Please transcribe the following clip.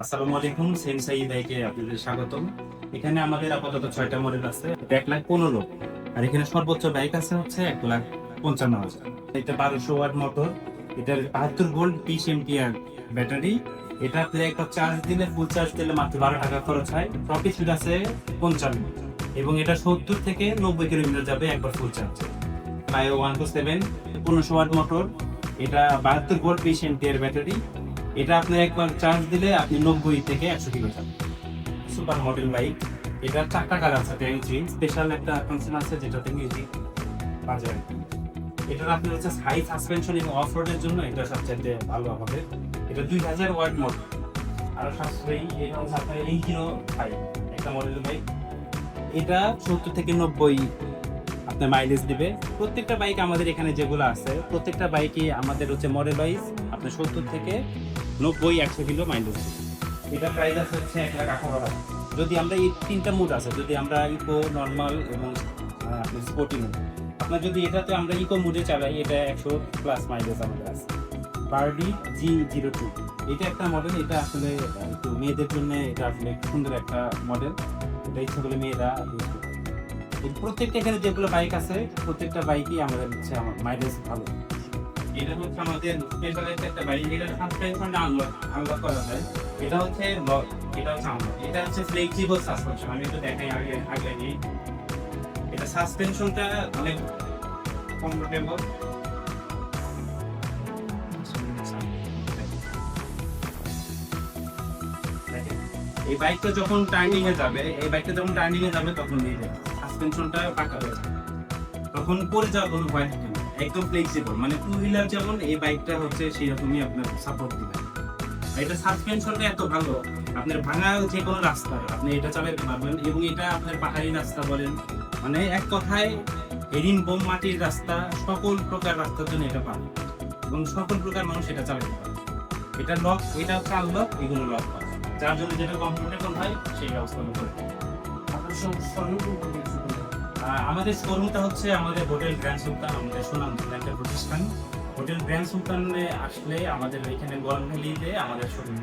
আসসালামু আলাইকুম, সেনসাই বাইকে আপনাদের স্বাগতম। এখানে আমাদের আপাতত ৬টা মডেল আছে, ১,১৫,০০০। আর এখানে সর্বোচ্চ বাইক আছে হচ্ছে ১,৫৫,০০০। এটা ১২০০ ওয়াট মোটর, এটার ৭২ ভোল্ট ২০ এম্পিয়ার ব্যাটারি। এটা আপনি একবার চার্জ দিলে, ফুল চার্জ দিলে মাত্র ১২ টাকা খরচ হয়। টপ স্পিড আছে ৫৫ এবং এটা ৭০ থেকে ৯০ কিলোমিটার যাবে একবার ফুল চার্জে। বায়ো 127 ১৫০০ ওয়াট মোটর, এটা ৭২ ভোল্ট ২০ এম্পিয়ার ব্যাটারি। এটা আপনি একবার চার্জ দিলে আপনি ৯০ থেকে ১০০ কিলো যাবেন। সুপার মডেল বাইক, এটার ৪টা কালার আছে, স্পেশাল একটা ফাংশন আছে যেটাতে মিউজিক বাজে আর কি। এটার আপনার হচ্ছে হাই সাসপেনশন এবং অফ রোডের জন্য এটা সবচাইতে ভালো হবে। এটা ২০০০ ওয়াট মোটর, আরো সাশ্রয়ী। এটা হচ্ছে আপনার 805 একটা মডেল বাইক। এটা ৭০ থেকে ৯০ আপনার মাইলেজ দিবে। প্রত্যেকটা বাইক আমাদের এখানে যেগুলো আছে, প্রত্যেকটা বাইকই আমাদের হচ্ছে মডেল ওয়াইজ আপনার ৭০ থেকে ৯০-১০০ কিলো মাইলেজ দিবে। এটা প্রাইস আছে হচ্ছে ১,১৮,০০০। যদি আমরা এই ৩টা মুড আছে, যদি আমরা ইকো, নর্মাল এবং আপনার স্পোর্টি মুড, আপনার যদি এটাতে আমরা ইকো মুডে চালাই, এটা ১০০+ মাইলেজ আমাদের আছে। বার্ডি G02, এটা একটা মডেল। এটা আসলে একটু মেয়েদের জন্য, এটা আসলে সুন্দর একটা মডেল। এটা ইচ্ছা করলে মেয়েরা ইউজ করতে পারে। এই প্রত্যেকটা এখানে যেগুলো বাইক আছে, প্রত্যেকটা বাইকই আমাদের হচ্ছে আমার মাইলেজ ভালো। এটা হচ্ছে আমাদের স্পেশালাইজড একটা বাইক। এটা সাসপেনশনটা আনলক করা যায়। এটা হচ্ছে লক, এটা হচ্ছে আনলক। এটা হচ্ছে ফ্লেক্সিবল সাসপেনশন। আমি একটু দেখাই আগে নিয়ে। এটা সাসপেনশনটা অনেক কমফোর্টেবল। এই বাইকটা যখন টার্নিং এ যাবে, তখন দিয়ে যাবে সাসপেনশনটা পাকা হয়ে যাবে, তখন পড়ে যাওয়ার কোনো ভয় থাকে না। একদম ফ্লেক্সিবল, মানে টু হুইলার যেমন এই বাইকটা হচ্ছে সেরকমই আপনার সাপোর্ট দিবে। এটা সাসপেনশনটা এত ভালো, আপনার ভাঙা যে কোনো রাস্তা আপনি এটা চালাতে পারবেন। এবং এটা আপনার পাহাড়ি রাস্তা বলেন, মানে এক কথায় এরিন বোম মাটির রাস্তা, সকল প্রকার রাস্তার জন্য এটা পাবে এবং সকল প্রকার মানুষ এটা চালাতে পারে। এটা লক, এটা হচ্ছে আনলক, এগুলো লক পাবে। যার জন্য যেটা কমফোর্টেবল হয় সেই ব্যবস্থা করে। আমাদের শোরুমটা হচ্ছে আমাদের হোটেল গ্র্যান্ড সুলতান, আমাদের সুনামধন্য একটা প্রতিষ্ঠান। হোটেল গ্র্যান্ড সুলতানে আসলে আমাদের এখানে গলভ্যালিতে আমাদের শোরুম।